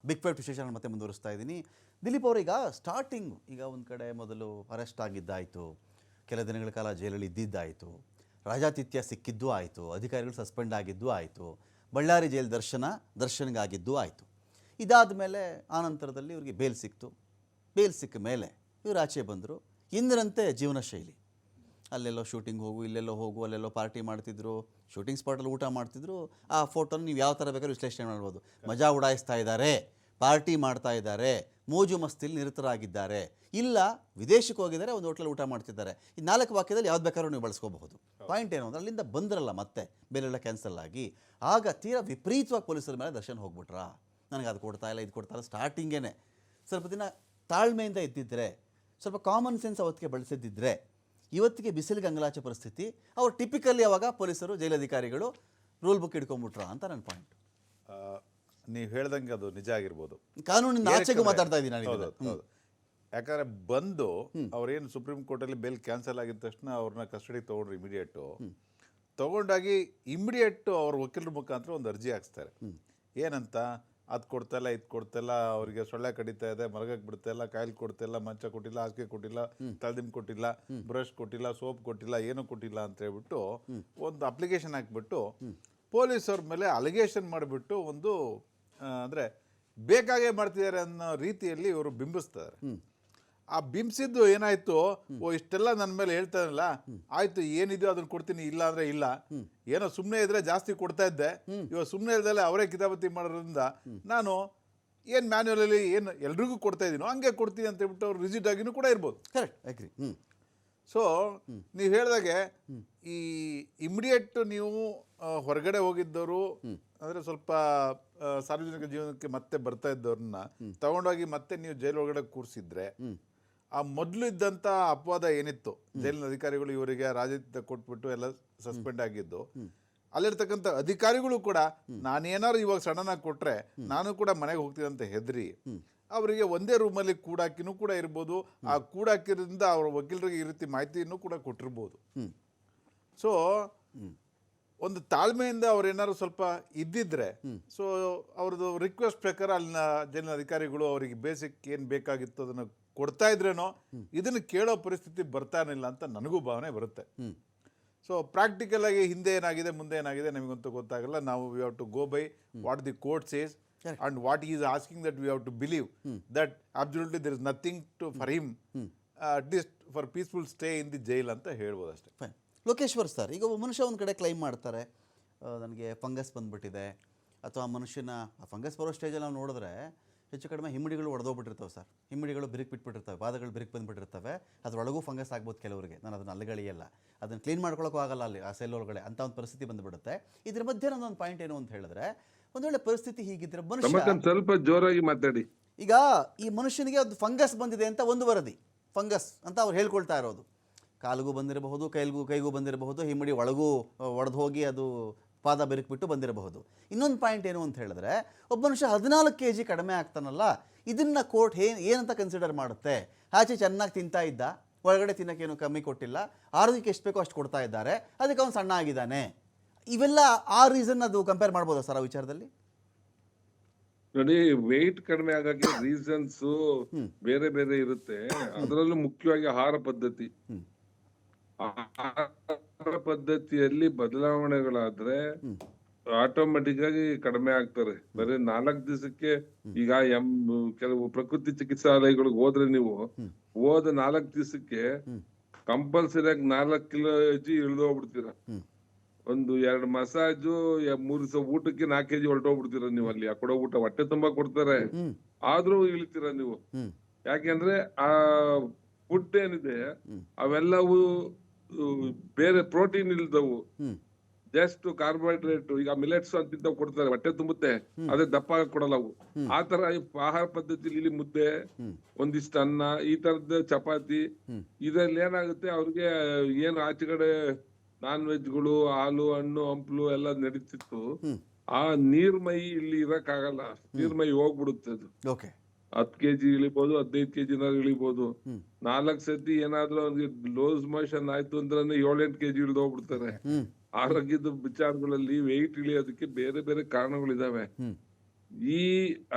Big five ವಿಶೇಷ ಮತ್ತೆ ಮುಂದುವರಿಸ್ತಾ ಇದ್ದೀನಿ. ದಿಲೀಪ್ ಅವರೀಗ ಸ್ಟಾರ್ಟಿಂಗ್ ಈಗ ಒಂದು ಕಡೆ ಮೊದಲು ಅರೆಸ್ಟ್ ಆಗಿದ್ದಾಯಿತು, ಕೆಲ ದಿನಗಳ ಕಾಲ ಜೈಲಲ್ಲಿ ಇದ್ದಿದ್ದಾಯಿತು, ರಾಜಾತಿಥ್ಯ ಸಿಕ್ಕಿದ್ದೂ ಆಯಿತು, ಅಧಿಕಾರಿಗಳು ಸಸ್ಪೆಂಡ್ ಆಗಿದ್ದೂ ಆಯಿತು, ಬಳ್ಳಾರಿ ಜೈಲು ದರ್ಶನ್ಗಾಗಿದ್ದೂ ಆಯಿತು. ಇದಾದ ಮೇಲೆ ಆನಂತರದಲ್ಲಿ ಇವರಿಗೆ ಬೇಲ್ ಸಿಕ್ತು. ಬೇಲ್ ಸಿಕ್ಕ ಮೇಲೆ ಇವರು ಆಚೆ ಬಂದರು. ಇಂದಿನಂತೆ ಜೀವನ ಶೈಲಿ, ಅಲ್ಲೆಲ್ಲೋ ಶೂಟಿಂಗ್ ಹೋಗು, ಇಲ್ಲೆಲ್ಲೋ ಹೋಗು, ಅಲ್ಲೆಲ್ಲೋ ಪಾರ್ಟಿ ಮಾಡ್ತಿದ್ರು, ಶೂಟಿಂಗ್ ಸ್ಪಾಟಲ್ಲಿ ಊಟ ಮಾಡ್ತಿದ್ರು. ಆ ಫೋಟೋನ ನೀವು ಯಾವ ಥರ ಬೇಕಾದ್ರೂ ವಿಶ್ಲೇಷಣೆ ಮಾಡ್ಬೋದು. ಮಜಾ ಉಡಾಯಿಸ್ತಾ ಇದ್ದಾರೆ, ಪಾರ್ಟಿ ಮಾಡ್ತಾ ಇದ್ದಾರೆ, ಮೋಜು ಮಸ್ತಿಲಿ ನಿರತರಾಗಿದ್ದಾರೆ, ಇಲ್ಲ ವಿದೇಶಕ್ಕೆ ಹೋಗಿದ್ದಾರೆ, ಒಂದು ಹೋಟ್ಲಲ್ಲಿ ಊಟ ಮಾಡ್ತಿದ್ದಾರೆ. ಈ 4 ವಾಕ್ಯದಲ್ಲಿ ಯಾವ್ದು ಬೇಕಾದ್ರೂ ನೀವು ಬಳಸ್ಕೋಬಹುದು. ಪಾಯಿಂಟ್ ಏನು ಅಂದರೆ ಅಲ್ಲಿಂದ ಬಂದ್ರಲ್ಲ ಮತ್ತೆ ಬೇರೆಲ್ಲ ಕ್ಯಾನ್ಸಲ್ ಆಗಿ, ಆಗ ತೀರಾ ವಿಪರೀತವಾಗಿ ಪೊಲೀಸರ ಮೇಲೆ ದರ್ಶನ್ ಹೋಗ್ಬಿಟ್ರಾ, ನನಗೆ ಅದು ಕೊಡ್ತಾ ಇಲ್ಲ, ಇದು ಕೊಡ್ತಾ ಇಲ್ಲ. ಸ್ಟಾರ್ಟಿಂಗೇ ಸ್ವಲ್ಪ ದಿನ ತಾಳ್ಮೆಯಿಂದ ಇದ್ದಿದ್ದರೆ, ಸ್ವಲ್ಪ ಕಾಮನ್ ಸೆನ್ಸ್ ಅವತ್ತಿಗೆ ಬಳಸಿದ್ದಿದ್ರೆ ಇವತ್ತಿಗೆ ಬಿಸಿಲಿಗೆ ಅಂಗಲಾಚೆ ಪರಿಸ್ಥಿತಿ. ಅವ್ರು ಟಿಪಿಕಲಿ ಅವಾಗ ಪೊಲೀಸರು ಜೈಲಧಿಕಾರಿಗಳು ರೂಲ್ ಬುಕ್ ಹಿಡ್ಕೊಂಡ್ಬಿಟ್ರ ಅಂತ ನನ್ನ ಪಾಯಿಂಟ್. ನೀವು ಹೇಳ್ದಂಗೆ ಅದು ನಿಜ ಆಗಿರ್ಬೋದು. ಕಾನೂನಿನ ಆಚೆಗೂ ಮಾತಾಡ್ತಾ ಇದ್ದೀನಿ ನಾನು. ಯಾಕಂದ್ರೆ ಬಂದು ಅವ್ರೇನು ಸುಪ್ರೀಂ ಕೋರ್ಟಲ್ಲಿ ಬೇಲ್ ಕ್ಯಾನ್ಸಲ್ ಆಗಿದ ತಕ್ಷಣ ಅವ್ರನ್ನ ಕಸ್ಟಡಿಗೆ ತೊಗೊಂಡ್ರು. ತೊಗೊಂಡಾಗಿ ಇಮಿಡಿಯೇಟ್ ಅವ್ರ ವಕೀಲರ ಮುಖಾಂತರ ಒಂದು ಅರ್ಜಿ ಹಾಕ್ಸ್ತಾರೆ. ಏನಂತ, ಅದು ಕೊಡ್ತಾಯಿಲ್ಲ, ಇದು ಕೊಡ್ತಾಯಿಲ್ಲ, ಅವರಿಗೆ ಸೊಳ್ಳೆ ಕಡಿತಾ ಇದೆ, ಮರಗಕ್ಕೆ ಬಿಡ್ತಾಯಿಲ್ಲ, ಕಾಯಿಲೆ ಕೊಡ್ತಾಯಿಲ್ಲ, ಮಂಚ ಕೊಟ್ಟಿಲ್ಲ, ಹಾಸಿಗೆ ಕೊಟ್ಟಿಲ್ಲ, ತಲೆದಿಂಬು ಕೊಟ್ಟಿಲ್ಲ, ಬ್ರಷ್ ಕೊಟ್ಟಿಲ್ಲ, ಸೋಪ್ ಕೊಟ್ಟಿಲ್ಲ, ಏನೂ ಕೊಟ್ಟಿಲ್ಲ ಅಂತ ಹೇಳ್ಬಿಟ್ಟು ಒಂದು ಅಪ್ಲಿಕೇಶನ್ ಹಾಕ್ಬಿಟ್ಟು ಪೊಲೀಸವ್ರ ಮೇಲೆ ಅಲಿಗೇಷನ್ ಮಾಡಿಬಿಟ್ಟು ಒಂದು ಅಂದರೆ ಬೇಕಾಗೇ ಮಾಡ್ತಿದ್ದಾರೆ ಅನ್ನೋ ರೀತಿಯಲ್ಲಿ ಇವರು ಬಿಂಬಿಸ್ತಾರೆ. ಆ ಬಿಂಬಿಸಿದ್ದು ಏನಾಯ್ತು, ಇಷ್ಟೆಲ್ಲ ನನ್ನ ಮೇಲೆ ಹೇಳ್ತಾರಲ್ಲ, ಆಯ್ತು ಏನಿದೆಯೋ ಅದನ್ನ ಕೊಡ್ತೀನಿ, ಇಲ್ಲ ಅಂದ್ರೆ ಇಲ್ಲ, ಏನೋ ಸುಮ್ಮನೆ ಇದ್ರೆ ಜಾಸ್ತಿ ಕೊಡ್ತಾ ಇದ್ದೆ, ಇವಾಗ ಸುಮ್ಮನೆ ಇಲ್ದಲೆ ಅವರೇ ಕಿತಾಪತಿ ಮಾಡೋದ್ರಿಂದ ನಾನು ಏನು ಮ್ಯಾನ್ಯುವಲಲ್ಲಿ ಏನು ಎಲ್ರಿಗೂ ಕೊಡ್ತಾ ಇದ್ದೀನೋ ಹಂಗೆ ಕೊಡ್ತೀನಿ ಅಂತ ಹೇಳ್ಬಿಟ್ಟು ಅವ್ರು ರಿಜಿಟ್ ಆಗಿನೂ ಕೂಡ ಇರ್ಬೋದು. Correct, agri. ಸೊ ನೀವು ಹೇಳಿದಾಗೆ ಈ ಇಮಿಡಿಯೇಟ್ ನೀವು ಹೊರಗಡೆ ಹೋಗಿದ್ದವರು ಅಂದರೆ ಸ್ವಲ್ಪ ಸಾರ್ವಜನಿಕ ಜೀವನಕ್ಕೆ ಮತ್ತೆ ಬರ್ತಾ ಇದ್ದವ್ರನ್ನ ತಗೊಂಡೋಗಿ ಮತ್ತೆ ನೀವು ಜೈಲ್ ಒಳಗಡೆ ಕೂರಿಸಿದ್ರೆ, ಆ ಮೊದಲು ಇದ್ದಂಥ ಅಪವಾದ ಏನಿತ್ತು, ಜೈಲಿನ ಅಧಿಕಾರಿಗಳು ಇವರಿಗೆ ರಾಜಕೀಯ ಕೊಟ್ಬಿಟ್ಟು ಎಲ್ಲ ಸಸ್ಪೆಂಡ್ ಆಗಿದ್ದು, ಅಲ್ಲಿರ್ತಕ್ಕಂಥ ಅಧಿಕಾರಿಗಳು ಕೂಡ ನಾನೇನಾದ್ರು ಇವಾಗ ಸಡನ್ ಆಗಿ ಕೊಟ್ರೆ ನಾನು ಕೂಡ ಮನೆಗೆ ಹೋಗ್ತೀನಿ ಅಂತ ಹೆದರಿ ಅವರಿಗೆ ಒಂದೇ ರೂಮಲ್ಲಿ ಕೂಡಾಕಿನೂ ಕೂಡ ಇರ್ಬೋದು. ಆ ಕೂಡಾಕಿದ್ರಿಂದ ಅವ್ರ ವಕೀಲರಿಗೆ ಈ ರೀತಿ ಮಾಹಿತಿಯನ್ನು ಕೂಡ ಕೊಟ್ಟಿರ್ಬೋದು. ಸೊ ಒಂದು ತಾಳ್ಮೆಯಿಂದ ಅವ್ರೇನಾದ್ರು ಸ್ವಲ್ಪ ಇದ್ದಿದ್ರೆ, ಸೊ ಅವ್ರದ್ದು ರಿಕ್ವೆಸ್ಟ್ ಪ್ರಕಾರ ಅಲ್ಲಿನ ಜೈಲಿನ ಅಧಿಕಾರಿಗಳು ಅವರಿಗೆ ಬೇಸಿಕ್ ಏನು ಬೇಕಾಗಿತ್ತು ಅದನ್ನು ಕೊಡ್ತಾ ಇದ್ರೇನೋ ಇದನ್ನು ಕೇಳೋ ಪರಿಸ್ಥಿತಿ ಬರ್ತಾನಿಲ್ಲ ಅಂತ ನನಗೂ ಭಾವನೆ ಬರುತ್ತೆ. ಸೊ ಪ್ರಾಕ್ಟಿಕಲ್ ಆಗಿ ಹಿಂದೆ ಏನಾಗಿದೆ ಮುಂದೆ ಏನಾಗಿದೆ ನಮಗಂತೂ ಗೊತ್ತಾಗಲ್ಲ. ನಾವು we have to go by what the court says and what he is asking, that we have to believe that absolutely there is nothing to for him at least for peaceful stay in the jail ಅಂತ ಹೇಳ್ಬೋದು ಅಷ್ಟೇ. Fine. Lokeshwar sir, ಈಗ ಒಬ್ಬ ಮನುಷ್ಯ ಒಂದು ಕಡೆ claim ಮಾಡ್ತಾರೆ, ನನಗೆ ಫಂಗಸ್ ಬಂದುಬಿಟ್ಟಿದೆ, ಅಥವಾ ಮನುಷ್ಯನ ಫಂಗಸ್ ಬರೋ ಸ್ಟೇಜಲ್ಲಿ ನಾವು ನೋಡಿದ್ರೆ ಹೆಚ್ಚು ಕಡಿಮೆ ಹಿಮ್ಮಡಿಗಳು ಒಡೆದೋಗ್ಬಿಟ್ಟಿರ್ತವೆ ಸರ್. ಹಿಮ್ಮಡಿಗಳು ಬಿರುಕು ಬಿಟ್ಬಿಟ್ಟಿರ್ತವೆ, ಪಾದಗಳು ಬಿರುಕು ಬಂದುಬಿಟ್ಟಿರ್ತವೆ, ಅದರೊಳಗೂ ಫಂಗಸ್ ಆಗ್ಬೋದು ಕೆಲವರಿಗೆ. ನಾನು ಅದನ್ನು ಅಲ್ಲಿಗಳಿಯಲ್ಲ, ಅದನ್ನು ಕ್ಲೀನ್ ಮಾಡ್ಕೊಳ್ಳೋಕ್ಕೂ ಆಗಲ್ಲ ಅಲ್ಲಿ ಆ ಸೆಲ್ ಒಳಗಡೆ, ಅಂತ ಒಂದು ಪರಿಸ್ಥಿತಿ ಬಂದುಬಿಡುತ್ತೆ. ಇದ್ರ ಮಧ್ಯೆ ನನ್ನೊಂದು ಪಾಯಿಂಟ್ ಏನು ಅಂತ ಹೇಳಿದ್ರೆ, ಒಂದು ವೇಳೆ ಪರಿಸ್ಥಿತಿ ಹೀಗಿದ್ರೆ ಮನುಷ್ಯ ಸ್ವಲ್ಪ ಜೋರಾಗಿ ಮಾತಾಡಿ. ಈಗ ಈ ಮನುಷ್ಯನಿಗೆ ಒಂದು ಫಂಗಸ್ ಬಂದಿದೆ ಅಂತ ಒಂದು ವರದಿ, ಫಂಗಸ್ ಅಂತ ಅವ್ರು ಹೇಳ್ಕೊಳ್ತಾ ಇರೋದು, ಕಾಲಿಗೂ ಬಂದಿರಬಹುದು, ಕೈಗೂ ಬಂದಿರಬಹುದು, ಹಿಮ್ಮಡಿ ಒಳಗೂ ಒಡೆದು ಹೋಗಿ ಅದು ಪಾದ ಬೆರುಕ್ಬಿಟ್ಟು ಬಂದಿರಬಹುದು. ಇನ್ನೊಂದು ಪಾಯಿಂಟ್ ಏನು ಅಂತ ಹೇಳಿದ್ರೆ, ಒಬ್ಬ ಮನುಷ್ಯ 14 kg ಕಡಿಮೆ ಆಗ್ತಾನಲ್ಲ, ಇದನ್ನು ಕೋರ್ಟ್ ಏನಂತ ಕನ್ಸಿಡರ್ ಮಾಡುತ್ತೆ? ಆಚೆ ಚೆನ್ನಾಗಿ ತಿಂತಾ ಇದ್ದ, ಒಳಗಡೆ ತಿನ್ನೋಕ್ಕೇನು ಕಮ್ಮಿ ಕೊಟ್ಟಿಲ್ಲ, ಆರೋಗ್ಯಕ್ಕೆ ಎಷ್ಟು ಬೇಕೋ ಅಷ್ಟು ಕೊಡ್ತಾ ಇದ್ದಾರೆ, ಅದಕ್ಕೆ ಅವನು ಸಣ್ಣ ಆಗಿದ್ದಾನೆ. ಇವೆಲ್ಲ ಆ ರೀಸನ್ ಅದು ಕಂಪೇರ್ ಮಾಡ್ಬೋದಾ ಸರ್ ಆ ವಿಚಾರದಲ್ಲಿ? ನೋಡಿ, ವೆಯ್ಟ್ ಕಡಿಮೆ ಆಗಕ್ಕೆ ರೀಸನ್ಸ್ ಬೇರೆ ಬೇರೆ ಇರುತ್ತೆ. ಅದರಲ್ಲೂ ಮುಖ್ಯವಾಗಿ ಆಹಾರ ಪದ್ಧತಿ. ಆಹಾರ ಪದ್ಧತಿಯಲ್ಲಿ ಬದಲಾವಣೆಗಳಾದ್ರೆ ಆಟೋಮೆಟಿಕ್ ಆಗಿ ಕಡಿಮೆ ಆಗ್ತಾರೆ. ಬರೀ 4 ದಿವಸಕ್ಕೆ ಈಗ ಕೆಲವು ಪ್ರಕೃತಿ ಚಿಕಿತ್ಸಾಲಯಗಳಿಗೆ ಹೋದ್ರೆ ನೀವು ಹೋದ 4 ದಿವಸಕ್ಕೆ ಕಂಪಲ್ಸರಿಯಾಗಿ 4 kg ಇಳಿದು ಹೋಗ್ಬಿಡ್ತೀರ. ಒಂದು 2 ಮಸಾಜು 3 ದಿವಸ ಊಟಕ್ಕೆ 4 kg ಹೊರಟೋಗ್ಬಿಡ್ತೀರ ನೀವು. ಅಲ್ಲಿ ಕೊಡೋ ಊಟ ಹೊಟ್ಟೆ ತುಂಬಾ ಕೊಡ್ತಾರೆ, ಆದ್ರೂ ಇಳಿತೀರ ನೀವು. ಯಾಕೆಂದ್ರೆ ಆ ಫುಡ್ ಏನಿದೆ ಅವೆಲ್ಲವೂ ಬೇರೆ ಪ್ರೋಟೀನ್ ಇಲ್ದವು, ಜಸ್ಟ್ ಕಾರ್ಬೋಹೈಡ್ರೇಟ್. ಈಗ ಮಿಲೆಟ್ಸ್ ಅಂತ ಕೊಡ್ತಾರೆ, ಹೊಟ್ಟೆ ತುಂಬುತ್ತೆ, ಅದೇ ದಪ್ಪ ಕೊಡಲ್ಲ ಅವು. ಆ ತರ ಆಹಾರ ಪದ್ಧತಿ ಇಲ್ಲಿ ಮುದ್ದೆ, ಒಂದಿಷ್ಟು ಅನ್ನ, ಈ ತರದ ಚಪಾತಿ, ಇದ್ರಲ್ಲಿ ಏನಾಗುತ್ತೆ ಅವ್ರಿಗೆ ಏನು ಆಚೆಗಡೆ ನಾನ್ ವೆಜ್ಗಳು, ಹಾಲು, ಹಣ್ಣು, ಹಂಪ್ಲು ಎಲ್ಲ ನಡೀತಿತ್ತು. ಆ ನೀರ್ಮೈ ಇಲ್ಲಿ ಇರಕ್ಕಾಗಲ್ಲ, ನೀರ್ಮೈ ಹೋಗ್ಬಿಡುತ್ತೆ. ಅದು 10 kg ಇಳಿಬಹುದು, 15 kg ಇಳಿಬಹುದು. 4 ಸತಿ ಏನಾದ್ರೂ ಅವ್ರಿಗೆ ಲೂಸ್ ಮೋಷನ್ ಆಯ್ತು ಅಂದ್ರೆ 7-8 kg ಇಳಿದು ಹೋಗ್ಬಿಡ್ತಾರೆ. ಆರೋಗ್ಯದ ವಿಚಾರಗಳಲ್ಲಿ ವೆಯ್ಟ್ ಇಳಿಯೋದಕ್ಕೆ ಬೇರೆ ಬೇರೆ ಕಾರಣಗಳಿದಾವೆ. ಈ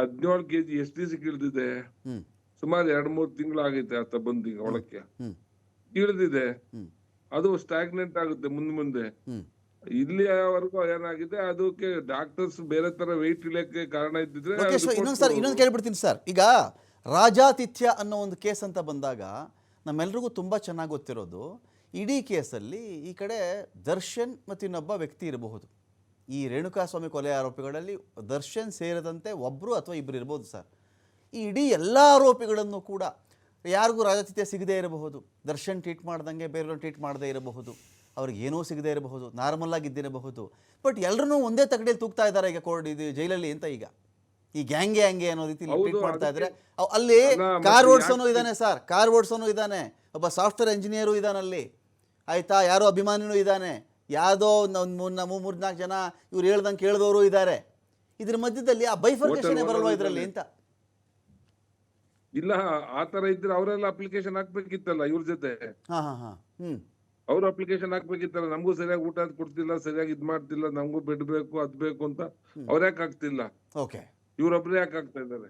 17 kg ಎಷ್ಟು ದಿವಸಕ್ಕೆ ಇಳ್ದಿದೆ? ಹ್ಮ್ ಸುಮಾರು 2-3 ತಿಂಗಳಾಗೈತೆ ಆತ ಬಂದು ಈಗ ಒಳಕ್ಕೆ ಹ್ಮ್ ಇಳ್ದಿದೆ. ಹ್ಮ್ ಅದು ಸ್ಟಾಗ್ನೆಂಟ್ ಆಗುತ್ತೆ ಮುಂದೆ. ಹ್ಮ್ ಇಲ್ಲಿಯವರೆಗೂ ಏನಾಗಿದೆ, ಅದಕ್ಕೆ ಡಾಕ್ಟರ್ಸ್ ಬೇರೆ ತರ ವೆಯ್ಟ್ ಇಳಿಯಕ್ಕೆ ಕಾರಣ ಇದ್ದಿದ್ರೆ ಲೋಕೇಶ್ ಇನ್ನೊಂದು ಕೇಳ್ಬಿಡ್ತೀನಿ ಸರ್. ಈಗ ರಾಜಾತಿಥ್ಯ ಅನ್ನೋ ಒಂದು ಕೇಸ್ ಅಂತ ಬಂದಾಗ ನಮ್ಮೆಲ್ರಿಗೂ ತುಂಬ ಚೆನ್ನಾಗಿ ಗೊತ್ತಿರೋದು, ಇಡೀ ಕೇಸಲ್ಲಿ ಈ ಕಡೆ ದರ್ಶನ್ ಮತ್ತು ಇನ್ನೊಬ್ಬ ವ್ಯಕ್ತಿ ಇರಬಹುದು. ಈ ರೇಣುಕಾಸ್ವಾಮಿ ಕೊಲೆ ಆರೋಪಿಗಳಲ್ಲಿ ದರ್ಶನ್ ಸೇರಿದಂತೆ ಒಬ್ಬರು ಅಥವಾ ಇಬ್ಬರು ಇರ್ಬೋದು ಸರ್. ಈ ಇಡೀ ಎಲ್ಲ ಆರೋಪಿಗಳನ್ನು ಕೂಡ ಯಾರಿಗೂ ರಾಜಾತಿಥ್ಯ ಸಿಗದೇ ಇರಬಹುದು, ದರ್ಶನ್ ಟ್ರೀಟ್ ಮಾಡ್ದಂಗೆ ಬೇರೆಯವ್ರನ್ನ ಟ್ರೀಟ್ ಮಾಡದೇ ಇರಬಹುದು, ಅವ್ರಿಗೆ ಏನೂ ಸಿಗದೇ ಇರಬಹುದು, ನಾರ್ಮಲ್ ಆಗಿದ್ದಿರಬಹುದು. ಬಟ್ ಎಲ್ಲರೂ ಒಂದೇ ತಗಡಿಯಲ್ಲಿ ತೂಗ್ತಾ ಇದ್ದಾರೆ ಈಗ ಇದು ಜೈಲಲ್ಲಿ ಅಂತ. ಈಗ ಈ ಗ್ಯಾಂಗೆ ಅನ್ನೋ ರೀತಿಲಿ ಟ್ರೀಟ್ ಮಾಡ್ತಾ ಇದ್ದಾರೆ. ಅಲ್ಲಿ ಕಾರ್ ಓಡಿಸೋನು ಇದ್ದಾನೆ ಸರ್, ಕಾರ್ ಓಡಿಸೋನು ಇದ್ದಾನೆ, ಒಬ್ಬ ಸಾಫ್ಟ್ವೇರ್ ಇಂಜಿನಿಯರು ಇದ್ದಾನಲ್ಲಿ, ಆಯಿತಾ, ಯಾರೋ ಅಭಿಮಾನಿನೂ ಇದ್ದಾನೆ, ಯಾವುದೋ ಒಂದು 3-4 ಜನ ಇವ್ರು ಹೇಳ್ದಂಗೆ ಕೇಳಿದವರು ಇದ್ದಾರೆ. ಇದ್ರ ಮಧ್ಯದಲ್ಲಿ ಆ ಬೈಫರ್ಕೇಷನ್ ಬರಲ್ವಾ ಇದರಲ್ಲಿ ಅಂತ? ಇಲ್ಲ, ಆತರ ಇದ್ರೆ ಅವರೆಲ್ಲ ಅಪ್ಲಿಕೇಶನ್ ಹಾಕ್ಬೇಕಿತ್ತಲ್ಲ ಇವ್ರ ಜೊತೆ. ಅವ್ರು ಅಪ್ಲಿಕೇಶನ್ ಹಾಕ್ಬೇಕಿತ್ತಲ್ಲ, ನಮಗೂ ಸರಿಯಾಗಿ ಊಟ ಕೊಡ್ತಿಲ್ಲ, ಸರಿಯಾಗಿ ಇದ್ ಮಾಡ್ತಿಲ್ಲ, ನಮಗೂ ಬೆಡ್ ಬೇಕು ಅದ್ ಬೇಕು ಅಂತ. ಅವ್ರ್ಯಾಕೆ ಆಗ್ತಿಲ್ಲ? ಓಕೆ, ಇವ್ರೊಬ್ರು ಯಾಕೆ ಆಗ್ತಾ ಇದ್ದಾರೆ?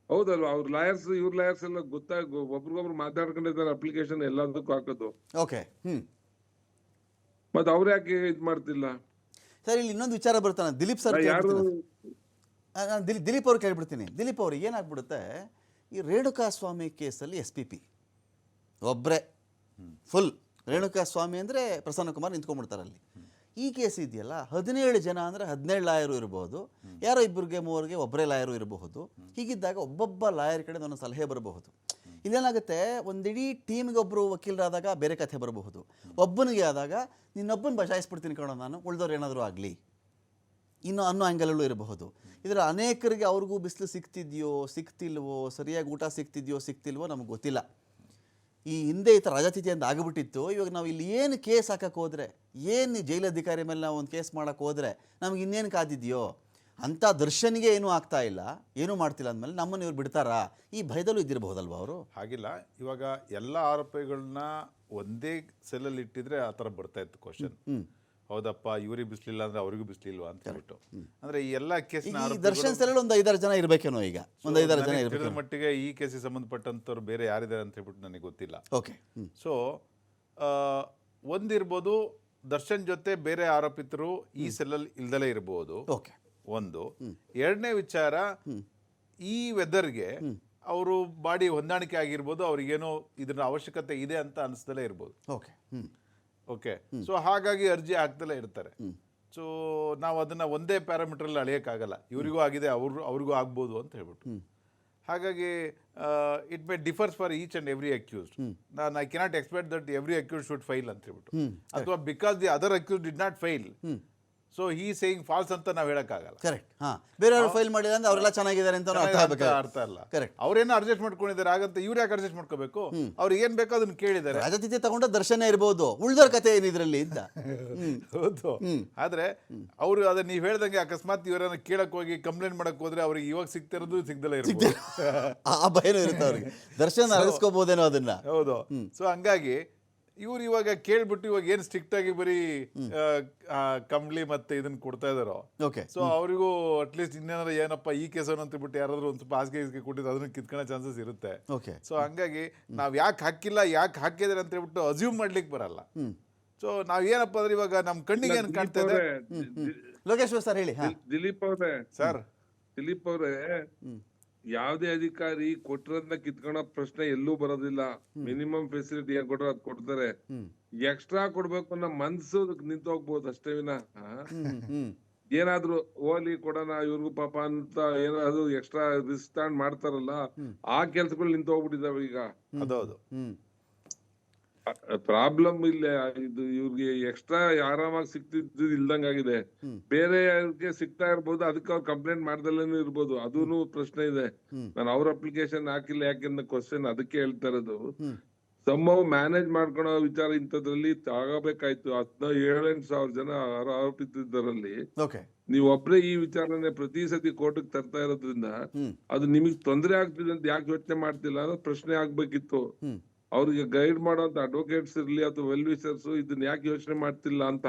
ಹೌದಲ್ವಾ? ಅವ್ರ ಲಾಯರ್ಸ್ ಇವ್ರ ಲಾಯರ್ಸ್ ಎಲ್ಲ ಗೊತ್ತಾಗ ಒಬ್ರಿಗೊಬ್ರು ಮಾತಾಡ್ಕೊಂಡಿದ್ದಾರೆ, ಅಪ್ಲಿಕೇಶನ್ ಎಲ್ಲದಕ್ಕೂ ಹಾಕೋದು. ಓಕೆ. ಮತ್ತೆ ಅವ್ರ ಯಾಕೆ ಇದ್ ಮಾಡ್ತಿಲ್ಲ ಸರ್? ಇಲ್ಲಿ ಇನ್ನೊಂದು ವಿಚಾರ ಬರ್ತಾನೆ, ದಿಲೀಪ್ ಸರ್. ಯಾರು ದಿಲೀಪ್ ಅವ್ರು ಕೇಳ್ಬಿಡ್ತೀನಿ. ದಿಲೀಪ್ ಅವ್ರಿಗೆ ಏನಾಗ್ಬಿಡುತ್ತೆ, ಈ ರೇಣುಕಾಸ್ವಾಮಿ ಕೇಸಲ್ಲಿ SPP ಒಬ್ಬರೇ ಫುಲ್, ರೇಣುಕಾಸ್ವಾಮಿ ಅಂದರೆ ಪ್ರಸನ್ನಕುಮಾರ್ ನಿಂತ್ಕೊಂಡ್ಬಿಡ್ತಾರಲ್ಲಿ. ಈ ಕೇಸ್ ಇದೆಯಲ್ಲ, 17 ಜನ ಅಂದರೆ 17 ಲಾಯರು ಇರಬಹುದು, ಯಾರೋ 2-3 ಒಬ್ಬರೇ ಲಾಯರು ಇರಬಹುದು. ಹೀಗಿದ್ದಾಗ ಒಬ್ಬೊಬ್ಬ ಲಾಯರ್ ಕಡೆ ಒಂದು ಸಲಹೆ ಬರಬಹುದು. ಇಲ್ಲೇನಾಗುತ್ತೆ, ಒಂದಿಡೀ ಟೀಮ್ಗೆ ಒಬ್ಬರು ವಕೀಲರಾದಾಗ ಬೇರೆ ಕಥೆ ಬರಬಹುದು, ಒಬ್ಬನಿಗೆ ಆದಾಗ ನಿನ್ನೊಬ್ಬನ ಬಚಾಯಿಸ್ಬಿಡ್ತೀನಿ ಕಣೋ ನಾನು, ಉಳಿದವ್ರು ಏನಾದರೂ ಆಗಲಿ ಇನ್ನೂ ಅನ್ನೋ ಆ್ಯಂಗಲಲ್ಲೂ ಇರಬಹುದು. ಇದರ ಅನೇಕರಿಗೆ ಅವ್ರಿಗೂ ಬಿಸಿಲು ಸಿಗ್ತಿಲ್ವೋ, ಸರಿಯಾಗಿ ಊಟ ಸಿಗ್ತಿಲ್ವೋ ನಮಗೆ ಗೊತ್ತಿಲ್ಲ. ಈ ಹಿಂದೆ ಈ ಥರ ರಾಜಾತಿಥ್ಯ ಅಂತ ಆಗಿಬಿಟ್ಟಿತ್ತು. ಇವಾಗ ನಾವು ಇಲ್ಲಿ ಏನು ಕೇಸ್ ಹಾಕಕ್ಕೆ ಹೋದರೆ, ಏನು ಜೈಲಧಿಕಾರಿ ಮೇಲೆ ನಾವು ಒಂದು ಕೇಸ್ ಮಾಡೋಕ್ಕೆ ಹೋದರೆ ನಮ್ಗೆ ಇನ್ನೇನು ಕಾದಿದೆಯೋ ಅಂತ ದರ್ಶನ್ಗೆ ಏನೂ ಆಗ್ತಾ ಇಲ್ಲ, ಏನೂ ಮಾಡ್ತಿಲ್ಲ ಅಂದಮೇಲೆ ನಮ್ಮನ್ನು ಇವ್ರು ಬಿಡ್ತಾರಾ? ಈ ಭಯದಲ್ಲೂ ಇದ್ದಿರಬಹುದಲ್ವ ಅವರು? ಹಾಗಿಲ್ಲ. ಇವಾಗ ಎಲ್ಲ ಆರೋಪಿಗಳನ್ನ ಒಂದೇ ಸೆಲ್ಲಲ್ಲಿ ಇಟ್ಟಿದ್ರೆ ಆ ಥರ ಬರ್ತಾ ಇತ್ತು ಕ್ವಶನ್. ಹೌದಪ್ಪ, ಇವ್ರಿಗೆ ಬಿಸ್ಲಿಲ್ಲ ಅಂದ್ರೆ ಅವ್ರಿಗೂ ಬಿಸ್ಲಿಲ್ವಾ ಅಂತ ಹೇಳ್ಬಿಟ್ಟು. ಅಂದ್ರೆ ಈ ಎಲ್ಲ ಕೇಸ್ನ ದರ್ಶನ್ ಸೆಲ್ಲಲ್ಲಿ ಒಂದು 5-6 ಜನ ಇರಬೇಕೇನೋ, ಈಗ ಒಂದು 5-6 ಜನ ಇರಬೇಕು ಮಟ್ಟಿಗೆ. ಈ ಕೇಸಿಗೆ ಸಂಬಂಧಪಟ್ಟಂಥವ್ರು ಬೇರೆ ಯಾರಿದ್ದಾರೆ ಅಂತ ಹೇಳ್ಬಿಟ್ಟು ನನಗೆ ಗೊತ್ತಿಲ್ಲ. ಓಕೆ. ಸೊ ಒಂದಿರ್ಬೋದು, ದರ್ಶನ್ ಜೊತೆ ಬೇರೆ ಆರೋಪಿತರು ಈ ಸೆಲ್ಲಲ್ಲಿ ಇಲ್ದಲೇ ಇರಬಹುದು. ಓಕೆ, ಒಂದು. ಎರಡನೇ ವಿಚಾರ, ಈ ವೆದರ್ಗೆ ಅವರು ಬಾಡಿ ಹೊಂದಾಣಿಕೆ ಆಗಿರ್ಬೋದು, ಅವ್ರಿಗೇನೋ ಇದ್ರ ಅವಶ್ಯಕತೆ ಇದೆ ಅಂತ ಅನಿಸ್ದಲೇ ಇರ್ಬೋದು. ಓಕೆ. ಸೊ ಹಾಗಾಗಿ ಅರ್ಜಿ ಹಾಕ್ದಲೇ ಇರ್ತಾರೆ. ಸೊ ನಾವು ಅದನ್ನ ಒಂದೇ ಪ್ಯಾರಾಮೀಟರಲ್ಲಿ ಅಳೆಯೋಕ್ಕಾಗಲ್ಲ, ಇವರಿಗೂ ಆಗಿದೆ ಅವ್ರಿಗೂ ಆಗ್ಬೋದು ಅಂತ ಹೇಳ್ಬಿಟ್ಟು. ಹಾಗಾಗಿ it may differs for each and every accused. I cannot expect that every accused should file ಅಂತ ಹೇಳ್ಬಿಟ್ಟು, ಅಥವಾ because the other accused did not file so he saying false ಅಂತ ನಾವು ಹೇಳಕ್ಕಾಗಲ್ಲ. ಕರೆಕ್ಟ್. ಬೇರೆಯವರು ಫೈಲ್ ಮಾಡಿಲ್ಲ ಅಂದ್ರೆ ಅವರೆಲ್ಲ ಚೆನ್ನಾಗಿದ್ದಾರೆ ಅಂತ ಅರ್ಥ ಅಲ್ಲ. ಕರೆಕ್ಟ್. ಅವ್ರೇನೋ ಅಡ್ಜಸ್ಟ್ ಮಾಡ್ಕೊಂಡಿದ್ದಾರೆ, ಹಾಗಂತ ಇವ್ರು ಯಾಕೆ ಅಡ್ಜಸ್ಟ್ ಮಾಡ್ಕೋಬೇಕು? ಅವ್ರು ಏನ್ ಬೇಕೋ ಅದನ್ನ ಕೇಳಿದ್ದಾರೆ. ರಾಜತಿಥ್ಯ ತಗೊಂಡ ದರ್ಶನ ಇರಬಹುದು, ಉಳ್ದವ್ರ ಕತೆ ಏನಿದ್ರಲ್ಲಿ ಅಂತ. ಹೌದು. ಆದ್ರೆ ಅವ್ರು ಅದನ್ನ ನೀವ್ ಹೇಳ್ದಂಗೆ ಅಕಸ್ಮಾತ್ ಇವರನ್ನ ಕೇಳಕ್ ಹೋಗಿ ಕಂಪ್ಲೇಂಟ್ ಮಾಡಕ್ ಹೋದ್ರೆ ಅವ್ರಿಗೆ ಇವಾಗ ಸಿಗ್ತಿರೋದು ಸಿಗ್ದಲ್ಲ ಇರ್ಬೋದು. ಆ ಭಯನೂ ಇರುತ್ತೆ ಅವ್ರಿಗೆ, ದರ್ಶನ ಅರಗಿಸ್ಕೋಬಹುದೇನೋ ಅದನ್ನ. ಹೌದು. ಸೊ ಹಂಗಾಗಿ ಇವ್ರು ಇವಾಗ ಕೇಳ್ಬಿಟ್ಟು ಇವಾಗ ಏನ್ ಸ್ಟ್ರಿಕ್ಟ್ ಆಗಿ ಬರೀ ಕಂಬ್ಳಿ ಮತ್ತೆ ಇದನ್ನ ಕೊಡ್ತಾ ಇದಾರೋ, ಸೊ ಅವರಿಗೂ ಅಟ್ಲೀಸ್ಟ್ ಇನ್ನೇನಾದ್ರು ಏನಪ್ಪ ಈ ಕೇಸ್ ಅಂತ ಬಿಟ್ಟು ಯಾರಾದ್ರೂ ಒಂದ್ ಸ್ವಲ್ಪ ಹಾಸಿಗೆ ಕೊಟ್ಟಿದ್ದು ಅದನ್ನ ಕಿತ್ಕೊಳ್ಳೋ ಚಾನ್ಸಸ್ ಇರುತ್ತೆ. ಸೊ ಹಂಗಾಗಿ ನಾವ್ ಯಾಕೆ ಹಾಕಿಲ್ಲ, ಯಾಕೆ ಹಾಕಿದ್ರೆ ಅಂತ ಹೇಳ್ಬಿಟ್ಟು ಅಸ್ಯೂಮ್ ಮಾಡ್ಲಿಕ್ಕೆ ಬರಲ್ಲ. ಸೊ ನಾವ್ ಏನಪ್ಪ ಅಂದ್ರೆ ಇವಾಗ ನಮ್ ಕಣ್ಣಿಗೆ ಏನ್ ಕಾಣ್ತಾ ಇದೆ. ಲೋಕೇಶ್ವರ್ ಸರ್ ಹೇಳಿ. ದಿಲೀಪ್ ಅವ್ರೆ, ಯಾವ್ದೇ ಅಧಿಕಾರಿ ಕೊಟ್ಟಿರೋದನ್ನ ಕಿತ್ಕೊಳ್ಳೋ ಪ್ರಶ್ನೆ ಎಲ್ಲೂ ಬರೋದಿಲ್ಲ. ಮಿನಿಮಮ್ ಫೆಸಿಲಿಟಿ ಏನ್ ಕೊಟ್ಟರು ಅದ್ ಕೊಡ್ತಾರೆ. ಎಕ್ಸ್ಟ್ರಾ ಕೊಡ್ಬೇಕು ಅನ್ನೋ ಮನ್ಸು ನಿಂತು ಹೋಗ್ಬೋದು ಅಷ್ಟೇ ವಿನ ಏನಾದ್ರು ಓಲಿ ಕೊಡೋಣ ಇವ್ರಿಗೂ ಪಾಪ ಅಂತ ಏನಾದ್ರು ಎಕ್ಸ್ಟ್ರಾ ರಿಸ್ಕ್ ತಗೊಂಡ್ ಮಾಡ್ತಾರಲ್ಲ, ಆ ಕೆಲ್ಸಗಳು ನಿಂತು ಹೋಗ್ಬಿಟ್ಟಿದಾವೆ ಈಗ. ಅದೌದು. ಪ್ರಾಬ್ಲಮ್ ಇಲ್ಲ, ಇದು ಇವ್ರಿಗೆ ಎಕ್ಸ್ಟ್ರಾ ಆರಾಮಾಗಿ ಸಿಕ್ತಿದ್ದು ಇಲ್ದಂಗಾಗಿದೆ. ಬೇರೆ ಸಿಗ್ತಾ ಇರ್ಬೋದು, ಅದಕ್ಕೆ ಅವ್ರು ಕಂಪ್ಲೇಂಟ್ ಮಾಡ್ದಲ್ಲೇನು ಇರ್ಬೋದು, ಅದೂನು ಪ್ರಶ್ನೆ ಇದೆ. ನಾನು ಅವ್ರ ಅಪ್ಲಿಕೇಶನ್ ಹಾಕಿಲ್ಲ ಯಾಕೆಂದ್ರೆ ಕ್ವಶನ್ ಅದಕ್ಕೆ ಹೇಳ್ತಾ ಇರೋದು. ಸಂಭವ ಮ್ಯಾನೇಜ್ ಮಾಡ್ಕೊಳೋ ವಿಚಾರ ಇಂಥದ್ರಲ್ಲಿ ಆಗಬೇಕಾಯ್ತು. 17,000 ಜನ ಆರೋಪಿತರಲ್ಲಿ ನೀವ್ ಒಬ್ರೇ ಈ ವಿಚಾರನೆ ಪ್ರತಿ ಸತಿ ಕೋರ್ಟ್ಗೆ ತರ್ತಾ ಇರೋದ್ರಿಂದ ಅದು ನಿಮಗ್ ತೊಂದರೆ ಆಗ್ತಿದೆ ಅಂತ ಯಾಕೆ ಯೋಚನೆ ಮಾಡ್ತಿಲ್ಲ ಅನ್ನೋ ಪ್ರಶ್ನೆ ಆಗ್ಬೇಕಿತ್ತು. ಅವ್ರಿಗೆ ಗೈಡ್ ಮಾಡೋಂತ ಅಡ್ವೊಕೇಟ್ಸ್ ಇರ್ಲಿ ಅಥವಾ ವೆಲ್ ವಿಷರ್ಸ್ ಇದನ್ನ ಯಾಕೆ ಯೋಚನೆ ಮಾಡ್ತಿಲ್ಲ ಅಂತ.